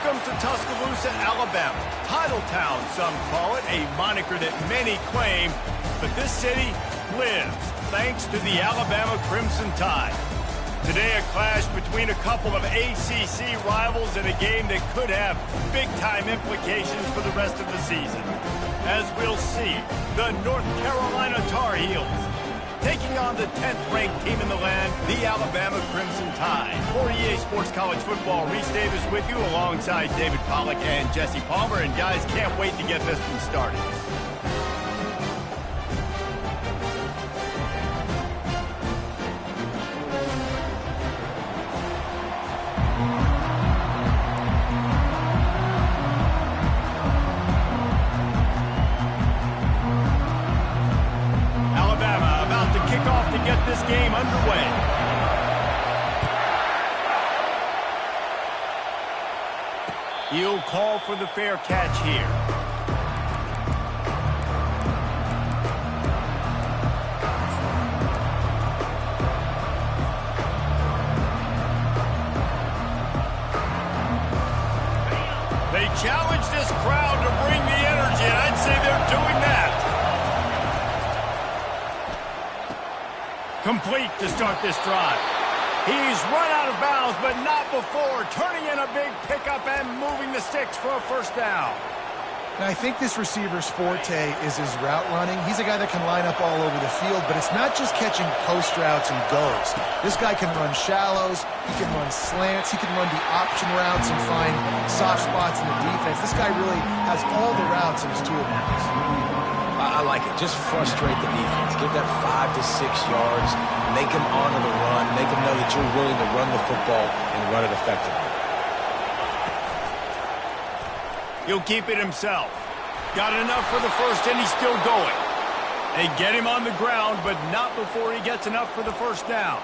Welcome to Tuscaloosa, Alabama. Titletown, some call it, a moniker that many claim. But this city lives thanks to the Alabama Crimson Tide. Today, a clash between a couple of ACC rivals in a game that could have big-time implications for the rest of the season. As we'll see, the North Carolina Tar Heels taking on the 10th-ranked team in the land, the Alabama Crimson Tide. For EA Sports College Football, Reese Davis with you alongside David Pollack and Jesse Palmer. And guys, can't wait to get this one started. To get this game underway. He'll call for the fair catch here. They challenge this crowd to bring the energy, and I'd say they're doing that. Complete to start this drive. He's run out of bounds, but not before turning in a big pickup and moving the sticks for a first down. And I think this receiver's forte is his route running. He's a guy that can line up all over the field, but it's not just catching post routes and goes. This guy can run shallows, he can run slants, he can run the option routes and find soft spots in the defense. This guy really has all the routes in his toolbox. I like it. Just frustrate the defense. Give that 5 to 6 yards. Make them honor the run. Make them know that you're willing to run the football and run it effectively. He'll keep it himself. Got enough for the first, and he's still going. They get him on the ground, but not before he gets enough for the first down.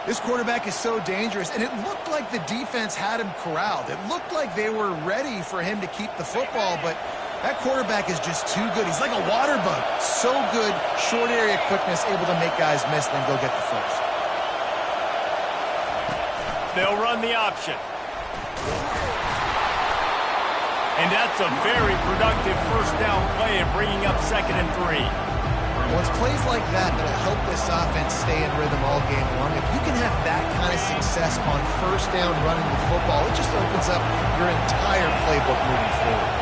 This quarterback is so dangerous, and it looked like the defense had him corralled. It looked like they were ready for him to keep the football, but that quarterback is just too good. He's like a water bug. So good, short area quickness, able to make guys miss, then go get the first. They'll run the option. And that's a very productive first down play in bringing up 2nd and 3. Well, it's plays like that that'll help this offense stay in rhythm all game long. If you can have that kind of success on first down running the football, it just opens up your entire playbook moving forward.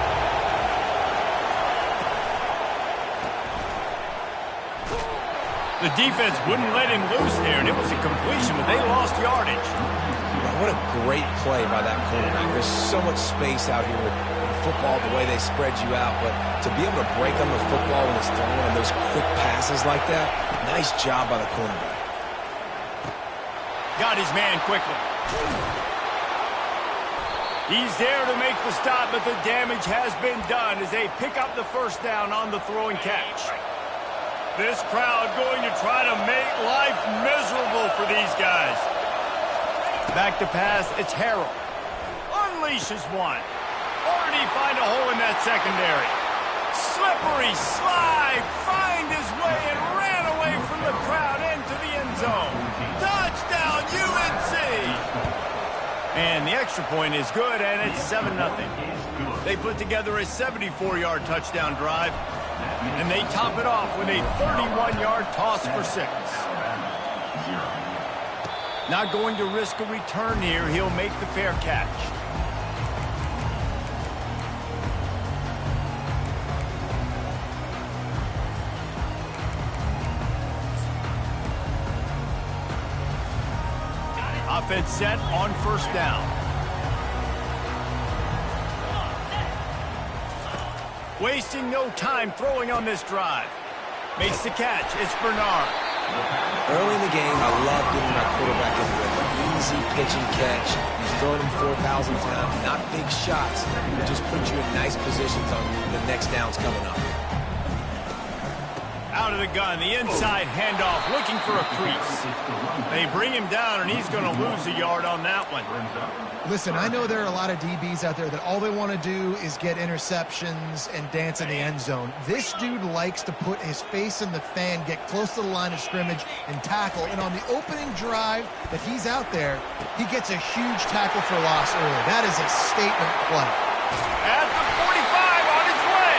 The defense wouldn't let him loose there, and it was a completion, but they lost yardage. What a great play by that quarterback. There's so much space out here in football, the way they spread you out, but to be able to break on the football when it's thrown on those quick passes like that, nice job by the quarterback. Got his man quickly. He's there to make the stop, but the damage has been done as they pick up the first down on the throw and catch. This crowd going to try to make life miserable for these guys. Back to pass, it's Harrell. Unleashes one. Already find a hole in that secondary. Slippery slide, find his way and ran away from the crowd into the end zone. Touchdown, UNC! And the extra point is good, and it's 7-0. They put together a 74-yard touchdown drive, and they top it off with a 31-yard toss for 6. Not going to risk a return here. He'll make the fair catch. Offense set on first down. Wasting no time throwing on this drive. Makes the catch. It's Bernard. Early in the game, I love getting my quarterback in rhythm. Easy pitch and catch. He's throwing them 4,000 times. Not big shots, but just put you in nice positions on the next downs coming up. Out of the gun, the inside handoff, looking for a crease. They bring him down, and he's going to lose a yard on that one. Listen, I know there are a lot of DBs out there that all they want to do is get interceptions and dance in the end zone. This dude likes to put his face in the fan, get close to the line of scrimmage, and tackle. And on the opening drive that he's out there, he gets a huge tackle for loss early. That is a statement play. At the 45, on his way.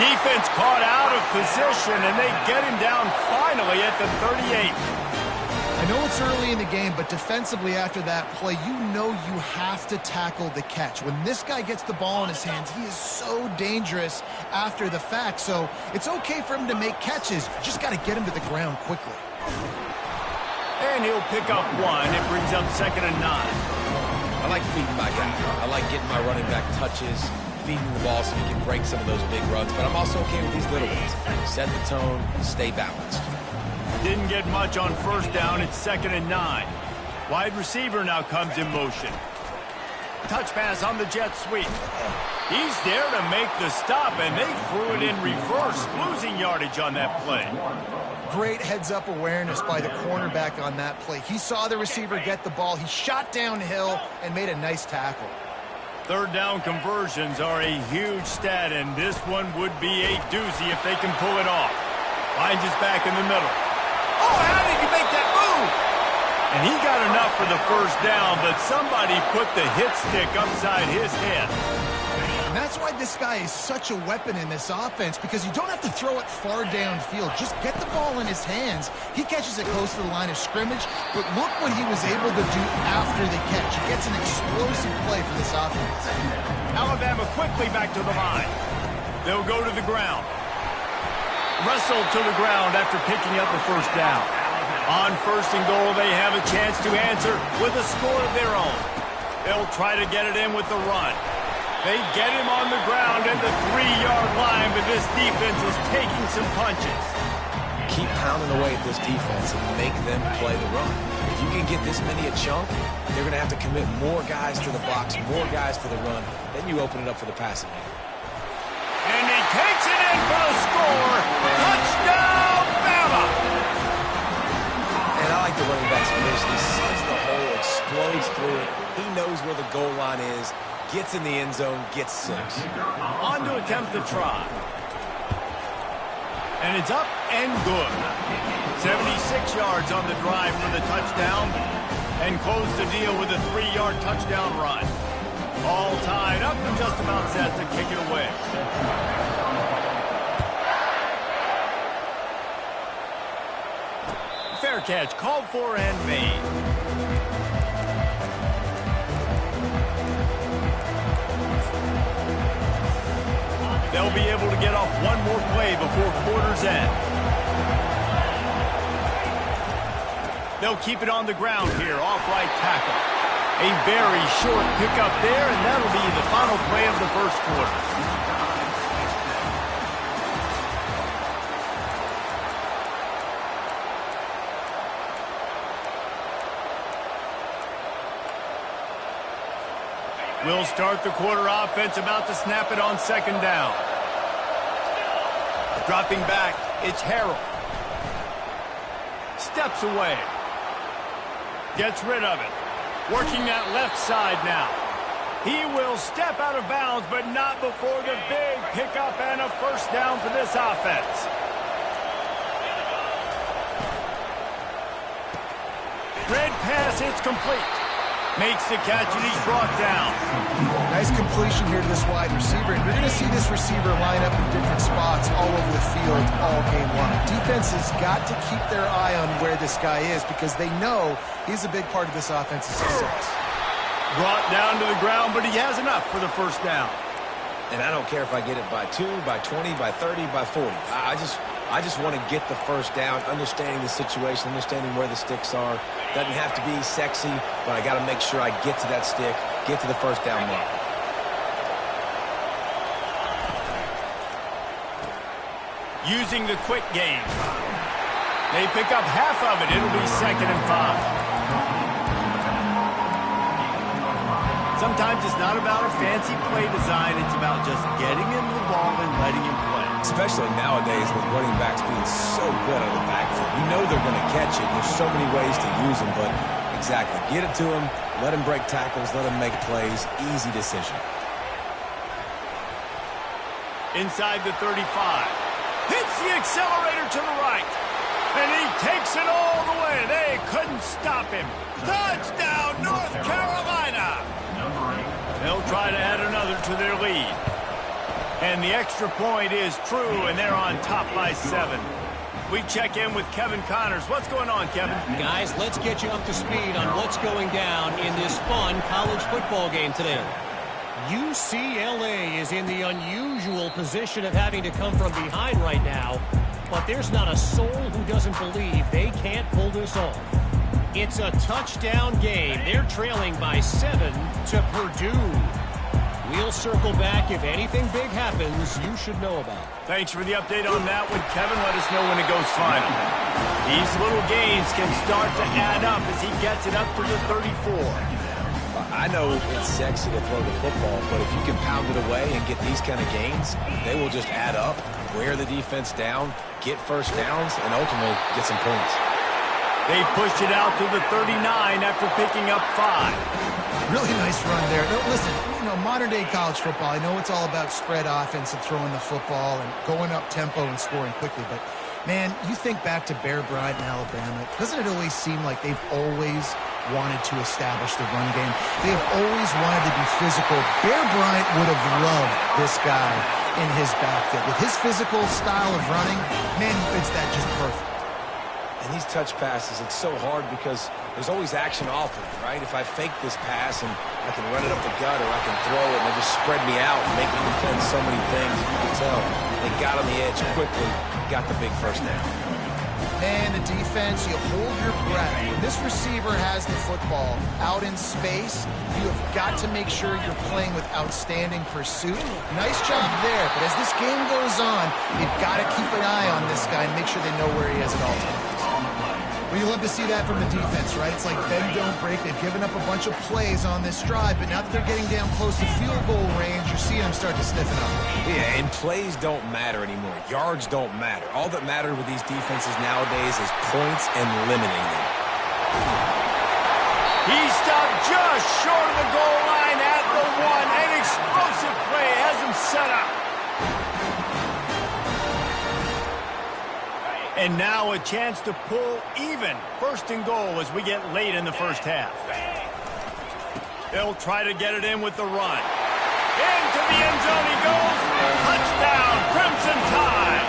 Defense caught out of position, and they get him down finally at the 38. I know it's early in the game, but defensively after that play, you know you have to tackle the catch. When this guy gets the ball in his hands, he is so dangerous after the fact. So it's okay for him to make catches. You just got to get him to the ground quickly. And he'll pick up one. It brings up 2nd and 9. I like feeding my guy. I like getting my running back touches, feeding the ball so he can break some of those big runs. But I'm also okay with these little ones. Set the tone, stay balanced. Didn't get much on 1st down. It's 2nd and 9. Wide receiver now comes in motion. Touch pass on the jet sweep. He's there to make the stop, and they threw it in reverse, losing yardage on that play. Great heads-up awareness by the cornerback on that play. He saw the receiver get the ball. He shot downhill and made a nice tackle. 3rd down conversions are a huge stat, and this one would be a doozy if they can pull it off. Finds his back in the middle. Oh, how did he make that move? And he got enough for the 1st down, but somebody put the hit stick upside his head. And that's why this guy is such a weapon in this offense, because you don't have to throw it far downfield. Just get the ball in his hands. He catches it close to the line of scrimmage, but look what he was able to do after the catch. He gets an explosive play for this offense. Alabama quickly back to the line. They'll go to the ground. Wrestled to the ground after picking up the 1st down. On 1st and goal, they have a chance to answer with a score of their own. They'll try to get it in with the run. They get him on the ground at the 3-yard line, but this defense is taking some punches. Keep pounding away at this defense and make them play the run. If you can get this many a chunk, they're going to have to commit more guys to the box, more guys to the run. Then you open it up for the passing game. And he takes it in for the score. Touchdown, Bama! And I like the running back's vision. He sees the hole, explodes through it. He knows where the goal line is, gets in the end zone, gets 6. On to attempt the try. And it's up and good. 76 yards on the drive for the touchdown. And close the deal with a 3-yard touchdown run. All tied up and just about set to kick it away. Fair catch called for and made. They'll be able to get off one more play before quarter's end. They'll keep it on the ground here, off right tackle. A very short pickup there, and that'll be the final play of the 1st quarter. We'll start the quarter offense, about to snap it on 2nd down. Dropping back, it's Harrell. Steps away. Gets rid of it. Working that left side now. He will step out of bounds, but not before the big pickup and a 1st down for this offense. Red pass, it's complete. Makes the catch, and he's brought down. Nice completion here to this wide receiver, and you're going to see this receiver line up in different spots all over the field all game long. Defense has got to keep their eye on where this guy is, because they know he's a big part of this offense's success. Brought down to the ground, but he has enough for the 1st down. And I don't care if I get it by 2, by 20, by 30, by 40. I just want to get the 1st down, understanding the situation, understanding where the sticks are. Doesn't have to be sexy, but I got to make sure I get to that stick, get to the 1st down mark. Using the quick game. They pick up half of it. It'll be 2nd and 5. Sometimes it's not about a fancy play design. It's about just getting him the ball and letting him play. especially nowadays with running backs being so good out of the backfield. You know they're going to catch it. There's so many ways to use them, but exactly. Get it to him, let him break tackles, let him make plays. Easy decision. Inside the 35. Hits the accelerator to the right. And he takes it all the way. They couldn't stop him. Touchdown, North Carolina! They'll try to add another to their lead. And the extra point is true, and they're on top by 7. We check in with Kevin Connors. What's going on, Kevin? Guys, let's get you up to speed on what's going down in this fun college football game today. UCLA is in the unusual position of having to come from behind right now, but there's not a soul who doesn't believe they can't pull this off. It's a touchdown game. They're trailing by 7 to Purdue. We'll circle back if anything big happens you should know about. Thanks for the update on that one, Kevin. Let us know when it goes final. These little gains can start to add up as he gets it up to the 34. I know it's sexy to throw the football, but if you can pound it away and get these kind of gains, they will just add up, wear the defense down, get first downs, and ultimately get some points. They pushed it out to the 39 after picking up 5. Really nice run there. No, listen, modern-day college football, I know it's all about spread offense and throwing the football and going up tempo and scoring quickly, but, man, you think back to Bear Bryant in Alabama, doesn't it always seem like they've always wanted to establish the run game? They have always wanted to be physical. Bear Bryant would have loved this guy in his backfield. With his physical style of running, man, he fits that just perfect. And these touch passes, it's so hard because there's always action off of it, right? If I fake this pass and I can run it up the gut or I can throw it and they just spread me out and make me defend so many things, you can tell. They got on the edge quickly, got the big first down. Man, the defense, you hold your breath. When this receiver has the football out in space, you have got to make sure you're playing with outstanding pursuit. Nice job there, but as this game goes on, you've got to keep an eye on this guy and make sure they know where he is at all times. Well, you love to see that from the defense, right? It's like bend, don't break. They've given up a bunch of plays on this drive, but now that they're getting down close to field goal range, you're seeing them start to stiffen up. Yeah, and plays don't matter anymore. Yards don't matter. All that matters with these defenses nowadays is points and limiting them. He stopped just short of the goal line at the 1. An explosive play has him set up. And now a chance to pull even. First and goal as we get late in the first half. They'll try to get it in with the run. Into the end zone he goes. Touchdown, Crimson Tide.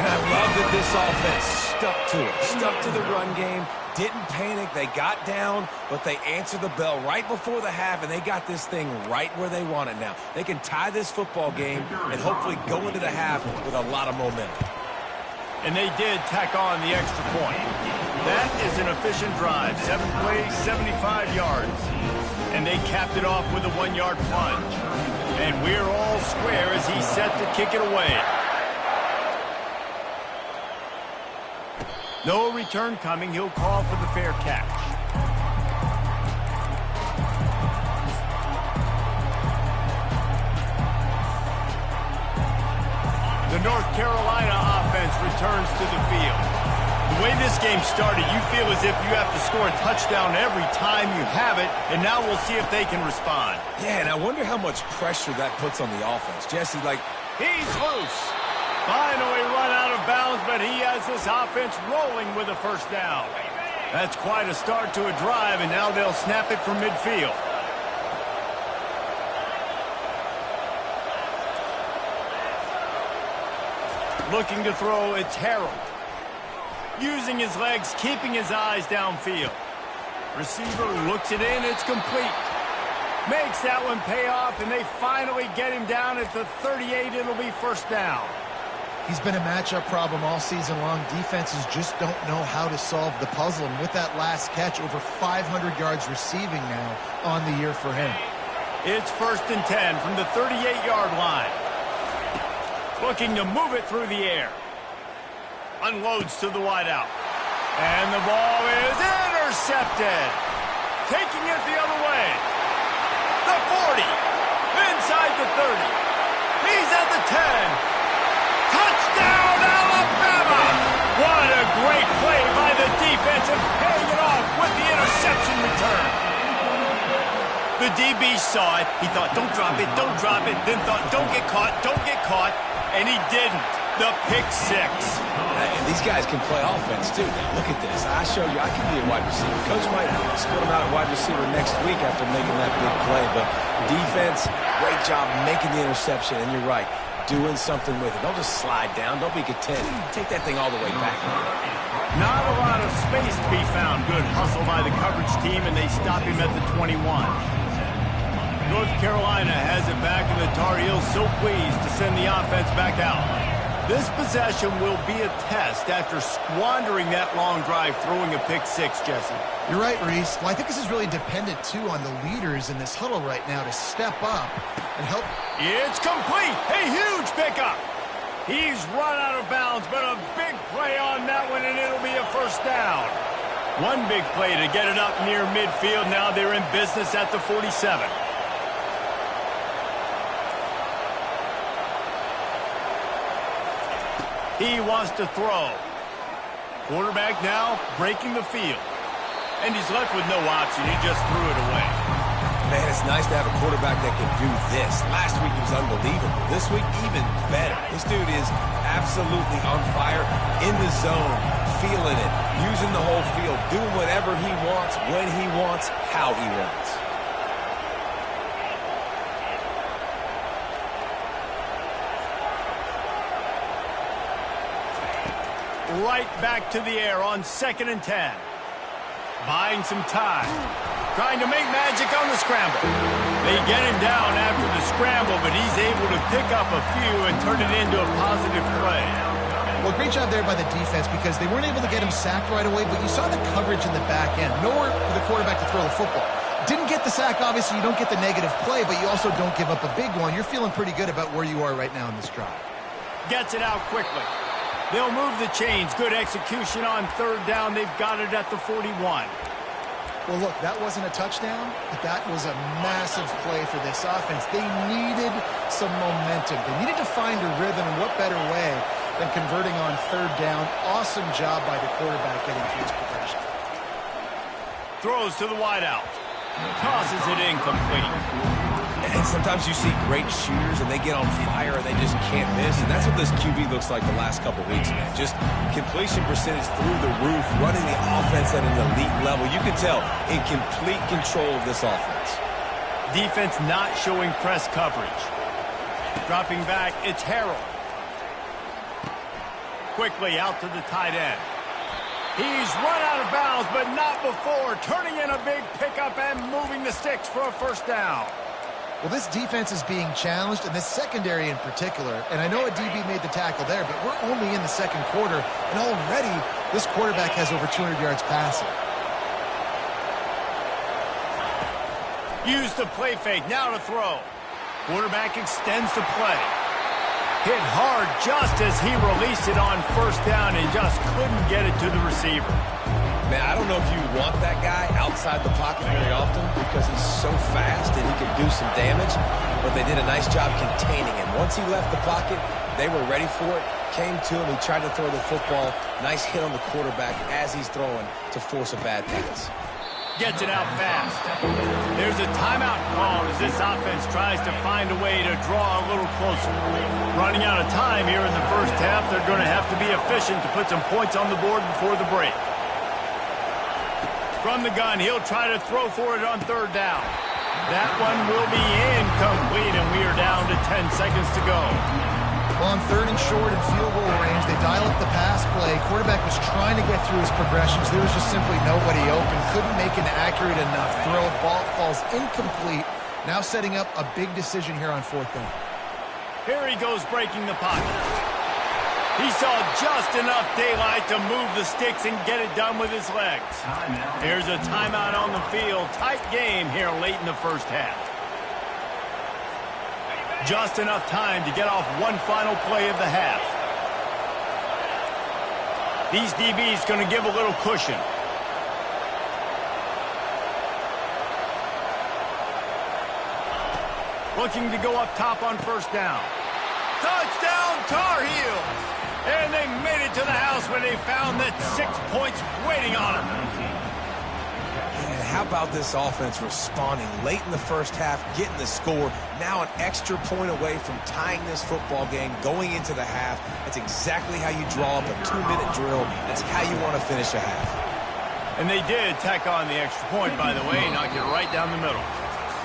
And I love that this offense stuck to it. Stuck to the run game. Didn't panic. They got down, but they answered the bell right before the half, and they got this thing right where they want it now. They can tie this football game and hopefully go into the half with a lot of momentum. And they did tack on the extra point. That is an efficient drive. 7 plays, 75 yards. And they capped it off with a 1-yard plunge. And we're all square as he's set to kick it away. No return coming. He'll call for the fair catch. The North Carolina offense returns to the field. The way this game started, you feel as if you have to score a touchdown every time you have it, and now we'll see if they can respond. Yeah, and I wonder how much pressure that puts on the offense. Jesse, he's loose. Finally run out of bounds, but he has this offense rolling with a first down. That's quite a start to a drive, and now they'll snap it from midfield. Looking to throw, it's Harold. Using his legs, keeping his eyes downfield. Receiver looks it in, it's complete. Makes that one pay off, and they finally get him down at the 38. It'll be first down. He's been a matchup problem all season long. Defenses just don't know how to solve the puzzle. And with that last catch, over 500 yards receiving now on the year for him. It's 1st and 10 from the 38-yard line. Looking to move it through the air. Unloads to the wideout. And the ball is intercepted. Taking it the other way. The 40. Inside the 30. He's at the 10. Touchdown, Alabama! What a great play by the defense and paying it off with the interception return. The DB saw it. He thought, don't drop it, don't drop it. Then thought, don't get caught. And he didn't. The pick six. And these guys can play offense, too. Now, look at this. I show you I can be a wide receiver. Coach might split him out at wide receiver next week after making that big play. But defense, great job making the interception. And you're right, doing something with it. Don't just slide down. Don't be content. Take that thing all the way back. Not a lot of space to be found. Good hustle by the coverage team, and they stop him at the 21. North Carolina has it back, and the Tar Heels so pleased to send the offense back out. This possession will be a test after squandering that long drive, throwing a pick six, Jesse. You're right, Reese. Well, I think this is really dependent, too, on the leaders in this huddle right now to step up and help. It's complete. A huge pickup. He's run out of bounds, but a big play on that one, and it'll be a first down. One big play to get it up near midfield. Now they're in business at the 47. He wants to throw. Quarterback now breaking the field. And he's left with no option. He just threw it away. Man, it's nice to have a quarterback that can do this. Last week he was unbelievable. This week, even better. This dude is absolutely on fire, in the zone, feeling it, using the whole field, doing whatever he wants, when he wants, how he wants. Right back to the air on 2nd and 10. Buying some time. Trying to make magic on the scramble. They get him down after the scramble, but he's able to pick up a few and turn it into a positive play. Well, great job there by the defense because they weren't able to get him sacked right away, but you saw the coverage in the back end. Nowhere for the quarterback to throw the football. Didn't get the sack, obviously. You don't get the negative play, but you also don't give up a big one. You're feeling pretty good about where you are right now in this drive. Gets it out quickly. They'll move the chains. Good execution on 3rd down. They've got it at the 41. Well, look, that wasn't a touchdown, but that was a massive play for this offense. They needed some momentum. They needed to find a rhythm, and what better way than converting on 3rd down. Awesome job by the quarterback getting through his progression. Throws to the wideout. Tosses it incomplete. And sometimes you see great shooters and they get on fire and they just can't miss. And that's what this QB looks like the last couple weeks, man. Just completion percentage through the roof, running the offense at an elite level. You can tell in complete control of this offense. Defense not showing press coverage. Dropping back, it's Harrell. Quickly out to the tight end. He's run out of bounds, but not before. Turning in a big pickup and moving the sticks for a first down. Well, this defense is being challenged, and this secondary in particular. And I know a DB made the tackle there, but we're only in the 2nd quarter, and already this quarterback has over 200 yards passing. Use the play fake, now to throw. Quarterback extends the play. Hit hard just as he released it on 1st down and just couldn't get it to the receiver. Man, I don't know if you want that guy outside the pocket very often because he's so fast and he can do some damage, but they did a nice job containing him. Once he left the pocket, they were ready for it, came to him, he tried to throw the football. Nice hit on the quarterback as he's throwing to force a bad pass. Gets it out fast. There's a timeout called as this offense tries to find a way to draw a little closer. Running out of time here in the first half, they're going to have to be efficient to put some points on the board before the break. From the gun, he'll try to throw for it on 3rd down. That one will be incomplete, and we are down to 10 seconds to go. On 3rd and short and field goal range, they dial up the pass play. Quarterback was trying to get through his progressions. There was just simply nobody open. Couldn't make an accurate enough throw. Ball falls incomplete. Now setting up a big decision here on 4th down. Here he goes breaking the pocket. He saw just enough daylight to move the sticks and get it done with his legs. There's a timeout on the field. Tight game here late in the first half. Just enough time to get off one final play of the half. These DBs going to give a little cushion. Looking to go up top on 1st down. Touchdown, Tar Heels! And they made it to the house when they found that 6 points waiting on them. And how about this offense responding late in the first half, getting the score, now an extra point away from tying this football game, going into the half. That's exactly how you draw up a 2-minute drill. That's how you want to finish a half. And they did tack on the extra point, by the way, knock it right down the middle.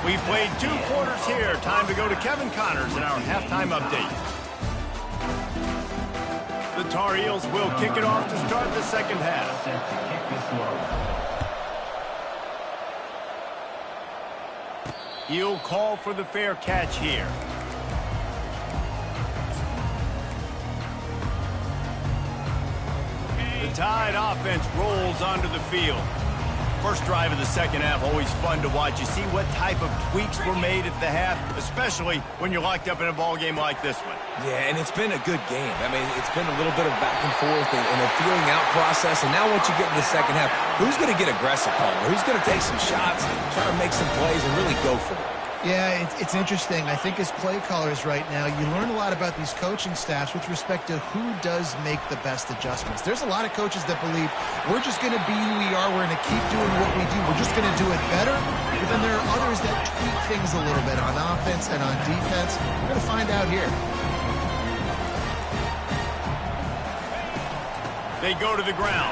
We've played 2 quarters here. Time to go to Kevin Connors in our halftime update. The Tar Heels will kick it off to start the second half. He'll call for the fair catch here. The Tide offense rolls onto the field. First drive of the second half, always fun to watch. You see what type of tweaks were made at the half, especially when you're locked up in a ball game like this one. Yeah, and it's been a good game. I mean, it's been a little bit of back and forth and a feeling out process. And now once you get in the second half, who's going to get aggressive, Palmer? Who's going to take some shots, try to make some plays, and really go for it? Yeah, it's interesting. I think as play callers right now, you learn a lot about these coaching staffs with respect to who does make the best adjustments. There's a lot of coaches that believe we're just going to be who we are. We're going to keep doing what we do. We're just going to do it better. But then there are others that tweak things a little bit on offense and on defense. We're going to find out here. They go to the ground.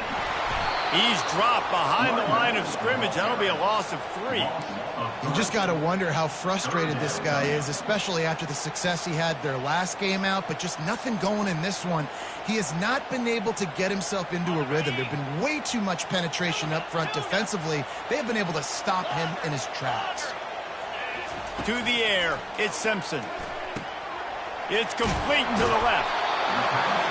He's dropped behind the line of scrimmage. That'll be a loss of 3. You just got to wonder how frustrated this guy is, especially after the success he had their last game out, but just nothing going in this one. He has not been able to get himself into a rhythm. There's been way too much penetration up front defensively. They have been able to stop him in his tracks. To the air, it's Simpson. It's complete to the left.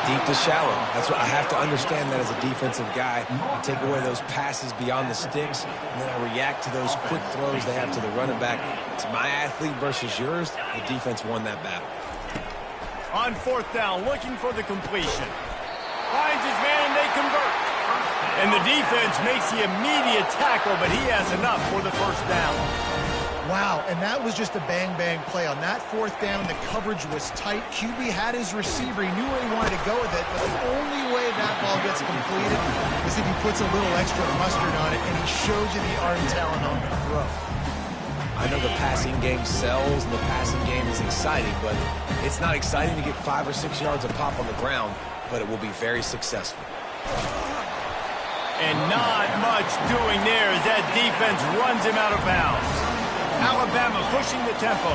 Deep to shallow. That's what I have to understand that as a defensive guy. I take away those passes beyond the sticks, and then I react to those quick throws they have to the running back. It's my athlete versus yours. The defense won that battle. On 4th down, looking for the completion. Finds his man, they convert. And the defense makes the immediate tackle, but he has enough for the first down. Wow, and that was just a bang-bang play. On that 4th down, the coverage was tight. QB had his receiver. He knew where he wanted to go with it, but the only way that ball gets completed is if he puts a little extra mustard on it, and he shows you the arm talent on the throw. I know the passing game sells, and the passing game is exciting, but it's not exciting to get 5 or 6 yards of pop on the ground, but it will be very successful. And not much doing there as that defense runs him out of bounds. Alabama pushing the tempo.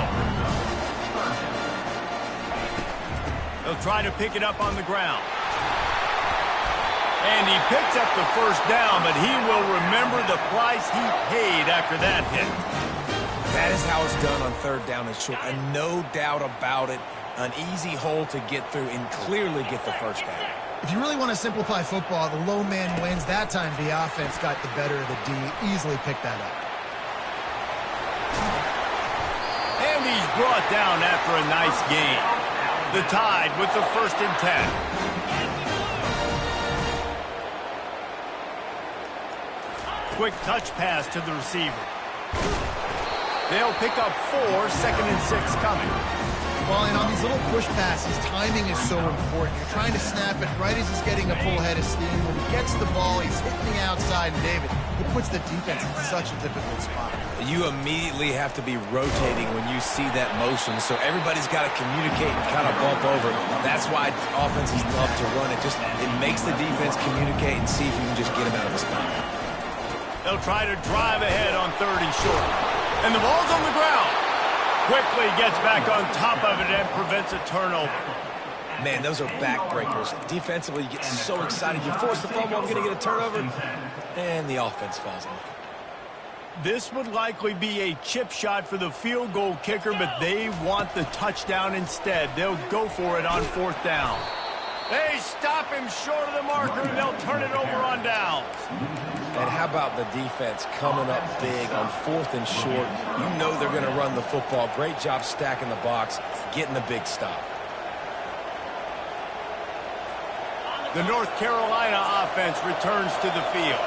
They'll try to pick it up on the ground. And he picks up the first down, but he will remember the price he paid after that hit. That is how it's done on 3rd down and short, and no doubt about it, an easy hole to get through and clearly get the first down. If you really want to simplify football, the low man wins. That time the offense got the better of the D. Easily picked that up. And he's brought down after a nice game. The Tide with the 1st and 10. Quick touch pass to the receiver. They'll pick up 4, 2nd and 6 coming. Well, and on these little push passes, timing is so important. You're trying to snap it right as he's getting a full head of steam. When he gets the ball, he's hitting the outside, and David, it puts the defense in such a difficult spot. You immediately have to be rotating when you see that motion, so everybody's got to communicate and kind of bump over. That's why offenses love to run it. It makes the defense communicate and see if you can just get him out of the spot. They'll try to drive ahead on 3rd and short. And the ball's on the ground. Quickly gets back on top of it and prevents a turnover. Man, those are backbreakers. Defensively, you get so excited. You force the fumble, I'm going to get a turnover, and the offense falls on it. This would likely be a chip shot for the field goal kicker, but they want the touchdown instead. They'll go for it on 4th down. They stop him short of the marker, and they'll turn it over on downs. And how about the defense coming up big on 4th and short? You know they're going to run the football. Great job stacking the box, getting the big stop. The North Carolina offense returns to the field.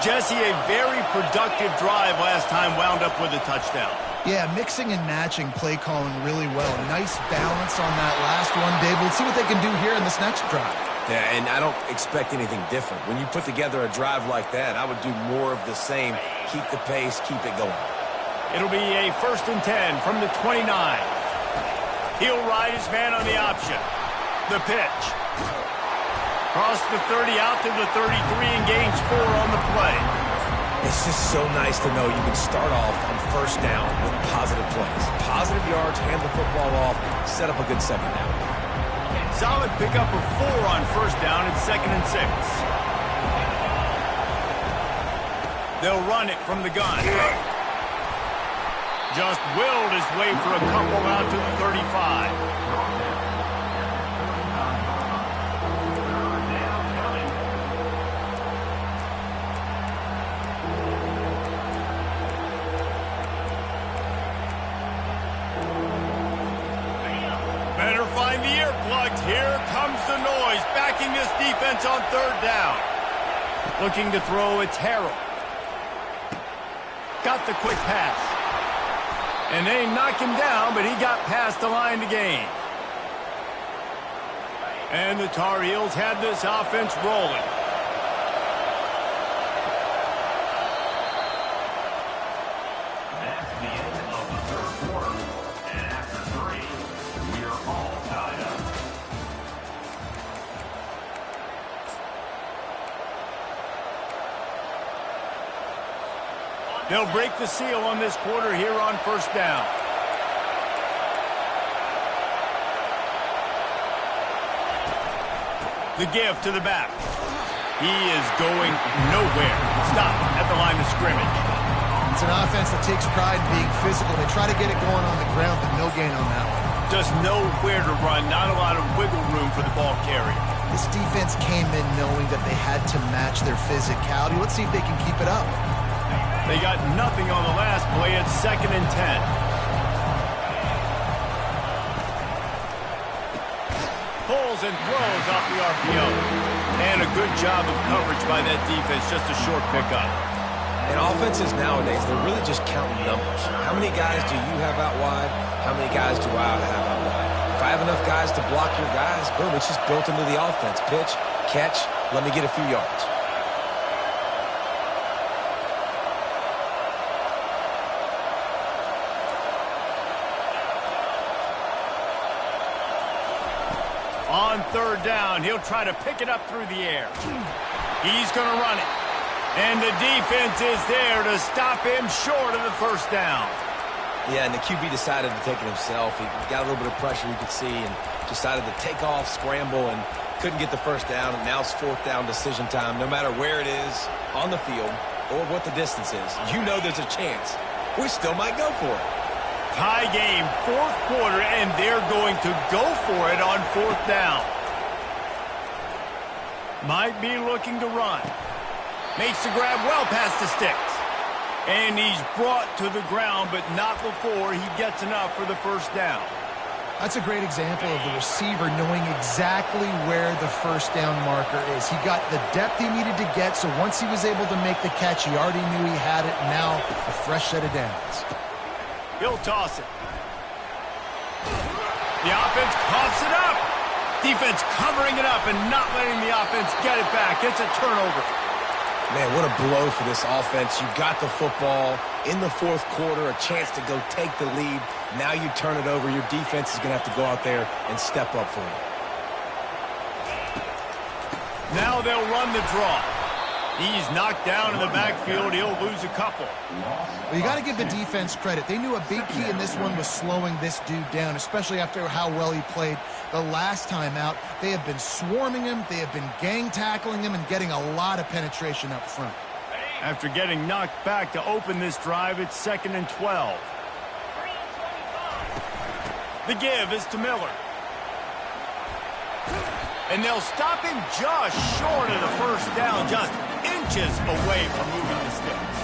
Jesse, a very productive drive last time wound up with a touchdown. Yeah, mixing and matching play calling really well. Nice balance on that last one, Dave. We'll see what they can do here in this next drive. Yeah, and I don't expect anything different. When you put together a drive like that, I would do more of the same. Keep the pace, keep it going. It'll be a 1st and 10 from the 29. He'll ride his man on the option. The pitch. Cross the 30 out to the 33 and gains 4 on the play. It's just so nice to know you can start off on 1st down with positive plays. Positive yards, hand the football off, set up a good 2nd down. Solid pickup of 4 on 1st down and 2nd and 6. They'll run it from the gun. Just willed his way for a couple out to the 35. Better find the earplugs. Here comes the noise, backing this defense on 3rd down. Looking to throw, it's Harrell. Got the quick pass. And they knock him down, but he got past the line to gain. And the Tar Heels had this offense rolling. That's the end of the 3rd quarter. And after 3, we are all tied up. They'll break the seal on this quarter here on 1st down. The give to the back. He is going nowhere. Stop at the line of scrimmage. It's an offense that takes pride in being physical. They try to get it going on the ground, but no gain on that one. Just nowhere to run. Not a lot of wiggle room for the ball carrier. This defense came in knowing that they had to match their physicality. Let's see if they can keep it up. They got nothing on the last play. It's 2nd and 10. Pulls and throws off the RPO. And a good job of coverage by that defense. Just a short pickup. And offenses nowadays, they're really just counting numbers. How many guys do you have out wide? How many guys do I have out wide? If I have enough guys to block your guys, boom, it's just built into the offense. Pitch, catch, let me get a few yards. On 3rd down, he'll try to pick it up through the air. He's going to run it. And the defense is there to stop him short of the 1st down. Yeah, and the QB decided to take it himself. He got a little bit of pressure, you could see, and decided to take off, scramble, and couldn't get the 1st down. And now it's 4th down decision time. No matter where it is on the field or what the distance is, you know there's a chance. We still might go for it. Tie game, 4th quarter, and they're going to go for it on 4th down. Might be looking to run. Makes the grab well past the sticks. And he's brought to the ground, but not before he gets enough for the 1st down. That's a great example of the receiver knowing exactly where the 1st down marker is. He got the depth he needed to get, so once he was able to make the catch, he already knew he had it. Now a fresh set of downs. He'll toss it. The offense coughs it up. Defense covering it up and not letting the offense get it back. It's a turnover. Man, what a blow for this offense. You got the football in the 4th quarter, a chance to go take the lead. Now you turn it over. Your defense is going to have to go out there and step up for you. Now they'll run the draw. He's knocked down in the backfield. He'll lose a couple. Well, you got to give the defense credit. They knew a big key in this one was slowing this dude down, especially after how well he played the last time out. They have been swarming him. They have been gang tackling him and getting a lot of penetration up front. After getting knocked back to open this drive, it's 2nd and 12. The give is to Miller. And they'll stop him just short of the 1st down, just inches away from moving the sticks.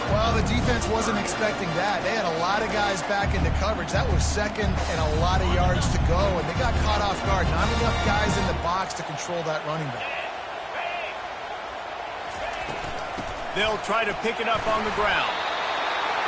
Well, the defense wasn't expecting that. They had a lot of guys back into coverage. That was 2nd and a lot of yards to go, and they got caught off guard. Not enough guys in the box to control that running back. They'll try to pick it up on the ground.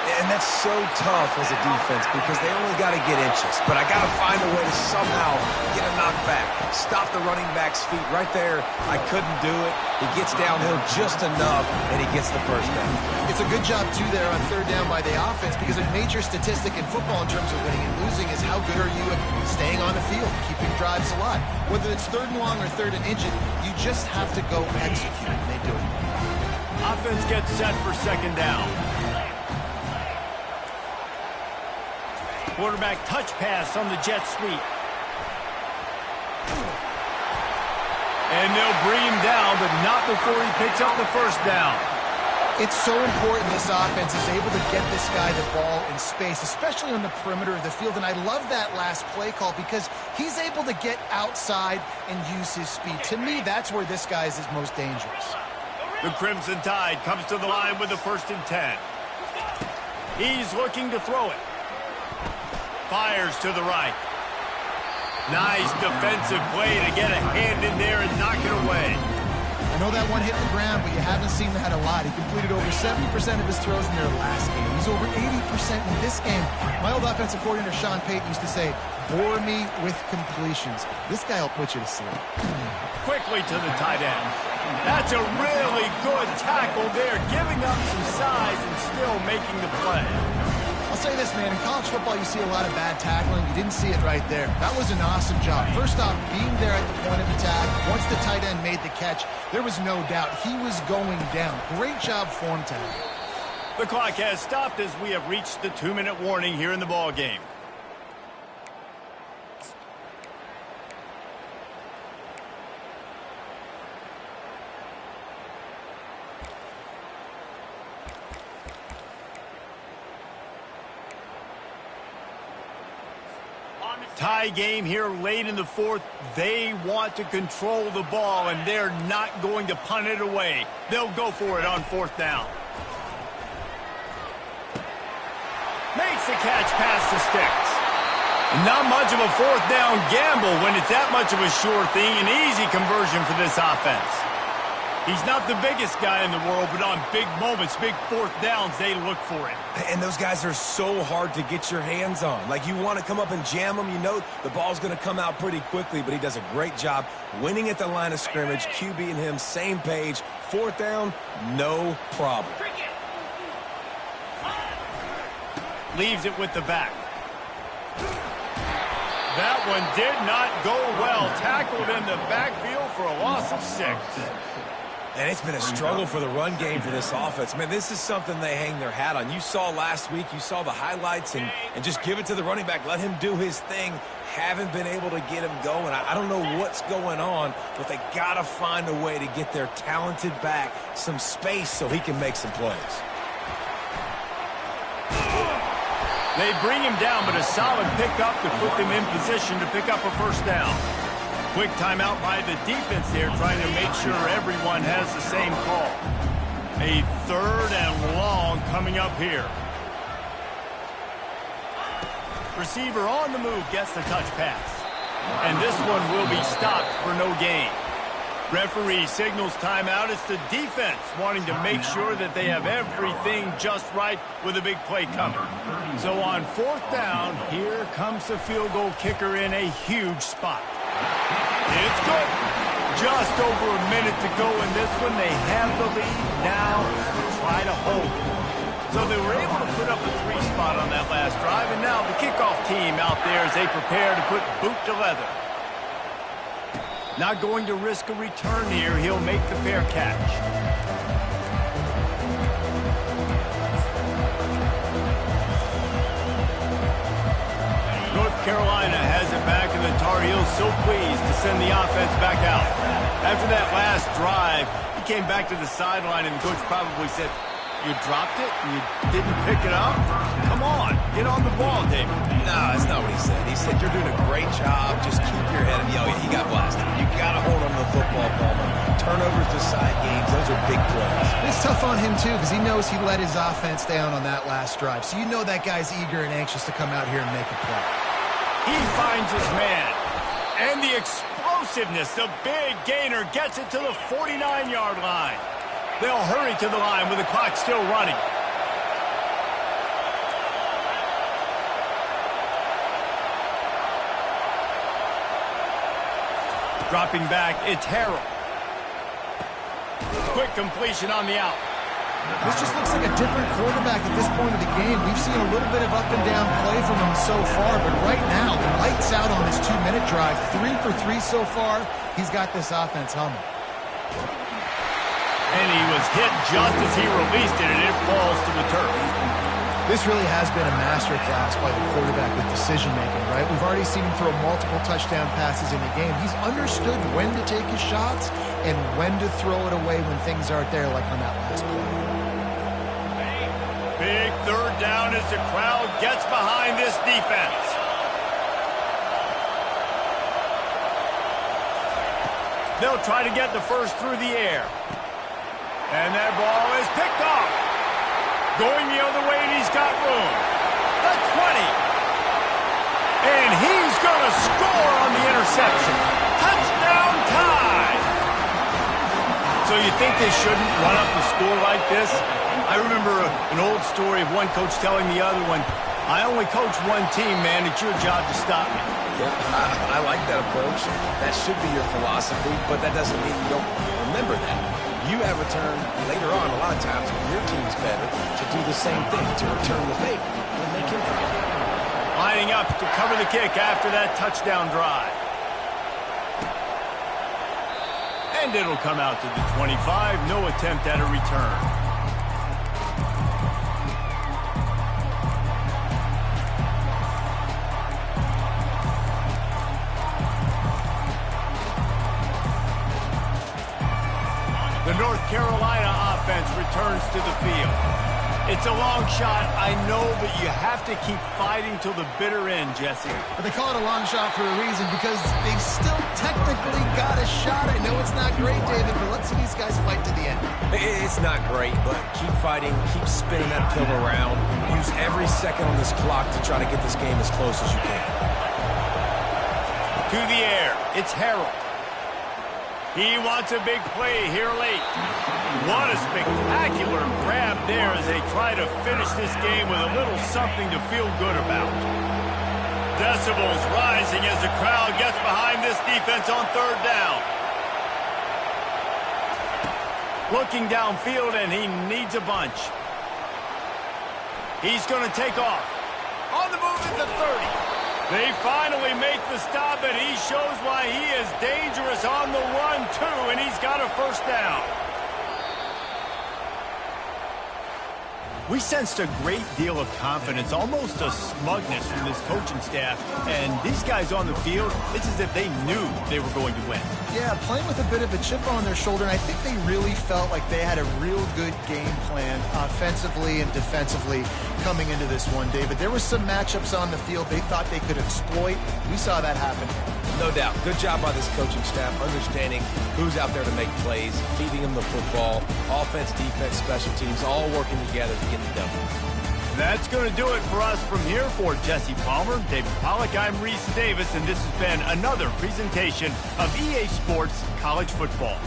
And that's so tough as a defense because they only got to get inches. But I got to find a way to somehow get a knockback, stop the running back's feet. Right there, I couldn't do it. He gets downhill just enough, and he gets the first down. It's a good job, too, there on third down by the offense because a major statistic in football in terms of winning and losing is how good are you at staying on the field, keeping drives alive. Whether it's third and long or third and inches, you just have to go execute, and they do it. Offense gets set for second down. Quarterback touch pass on the jet sweep. And they'll bring him down, but not before he picks up the first down. It's so important this offense is able to get this guy the ball in space, especially on the perimeter of the field. And I love that last play call because he's able to get outside and use his speed. To me, that's where this guy is his most dangerous. The Crimson Tide comes to the line with the 1st and 10. He's looking to throw it. Fires to the right. Nice defensive play to get a hand in there and knock it away. I know that one hit the ground, but you haven't seen that a lot. He completed over 70% of his throws in their last game. He's over 80% in this game. My old offensive coordinator, Sean Payton, used to say, bore me with completions. This guy will put you to sleep. Quickly to the tight end. That's a really good tackle there, giving up some size and still making the play. I'll say this, man. In college football, you see a lot of bad tackling. You didn't see it right there. That was an awesome job. First off, being there at the point of attack. Once the tight end made the catch, there was no doubt he was going down. Great job for him tonight. The clock has stopped as we have reached the 2-minute warning here in the ball game. Tie game here late in the 4th. They want to control the ball, and they're not going to punt it away. They'll go for it on 4th down. Makes the catch past the sticks. Not much of a 4th down gamble when it's that much of a sure thing. An easy conversion for this offense. He's not the biggest guy in the world, but on big moments, big 4th downs, they look for it. And those guys are so hard to get your hands on. Like, you want to come up and jam them. You know the ball's going to come out pretty quickly, but he does a great job winning at the line of scrimmage. QB and him, same page. 4th down, no problem. Leaves it with the back. That one did not go well. Tackled in the backfield for a loss of 6. And it's been a struggle for the run game for this offense. Man, this is something they hang their hat on. You saw last week, you saw the highlights, and just give it to the running back. Let him do his thing. Haven't been able to get him going. I don't know what's going on, but they got to find a way to get their talented back some space so he can make some plays. They bring him down, but a solid pickup to put them in position to pick up a 1st down. Quick timeout by the defense there, trying to make sure everyone has the same call. A 3rd and long coming up here. Receiver on the move gets the touch pass. And this one will be stopped for no gain. Referee signals timeout. It's the defense wanting to make sure that they have everything just right with a big play coming. So on 4th down, here comes the field goal kicker in a huge spot. It's good. Just over a minute to go in this one. They have the lead. Now try to hold it. So they were able to put up a 3 spot on that last drive, and now the kickoff team out there as they prepare to put boot to leather. Not going to risk a return here. He'll make the fair catch. North Carolina has it back, and the Tar Heels so pleased to send the offense back out. After that last drive, he came back to the sideline, and the coach probably said, "You dropped it and you didn't pick it up? Come on, get on the ball, David." No, that's not what he said. He said, "You're doing a great job. Just keep your head up." Yo, he got blasted. You got to hold on to the football, Palmer. Turnovers decide games. Those are big plays. It's tough on him, too, because he knows he let his offense down on that last drive. So you know that guy's eager and anxious to come out here and make a play. He finds his man. And the explosiveness, the big gainer, gets it to the 49-yard line. They'll hurry to the line with the clock still running. Dropping back, it's Harrell. Quick completion on the out. This just looks like a different quarterback at this point of the game. We've seen a little bit of up and down play from him so far, but right now, lights out on this 2-minute drive. 3 for 3 so far. He's got this offense humming. And he was hit just as he released it, and it falls to the turf. This really has been a masterclass by the quarterback with decision-making, right? We've already seen him throw multiple touchdown passes in the game. He's understood when to take his shots and when to throw it away when things aren't there, like on that last play. Big third down as the crowd gets behind this defense. They'll try to get the first through the air. And that ball is picked off. Going the other way, and he's got room. The 20. And he's going to score on the interception. Touchdown tie. So you think they shouldn't run up the score like this? I remember an old story of one coach telling the other one, I only coach one team, man. It's your job to stop me. Yeah, I like that approach. That should be your philosophy, but that doesn't mean you don't remember that. You have a turn later on, a lot of times, when your team's better, to do the same thing, to return the favor. And they can forget that. Lining up to cover the kick after that touchdown drive. And it'll come out to the 25. No attempt at a return. The North Carolina offense returns to the field. It's a long shot, I know, but you have to keep fighting till the bitter end, Jesse. But they call it a long shot for a reason, because they've still technically got a shot. I know it's not great, David, but let's see these guys fight to the end. It's not great, but keep fighting, keep spinning that pill around. Use every second on this clock to try to get this game as close as you can. To the air, it's Harrell. He wants a big play here late. What a spectacular grab there as they try to finish this game with a little something to feel good about. Decibels rising as the crowd gets behind this defense on third down. Looking downfield, and he needs a bunch. He's going to take off. On the move at the 30. They finally make the stop, and he shows why he is dangerous on the run, too, and he's got a first down. We sensed a great deal of confidence, almost a smugness from this coaching staff, and these guys on the field, it's as if they knew they were going to win. Yeah, playing with a bit of a chip on their shoulder, and I think they really felt like they had a real good game plan offensively and defensively coming into this one, David. There were some matchups on the field they thought they could exploit. We saw that happen. No doubt. Good job by this coaching staff, understanding who's out there to make plays, feeding them the football, offense, defense, special teams, all working together to get the W. That's going to do it for us from here. For Jesse Palmer, David Pollack, I'm Reese Davis, and this has been another presentation of EA Sports College Football.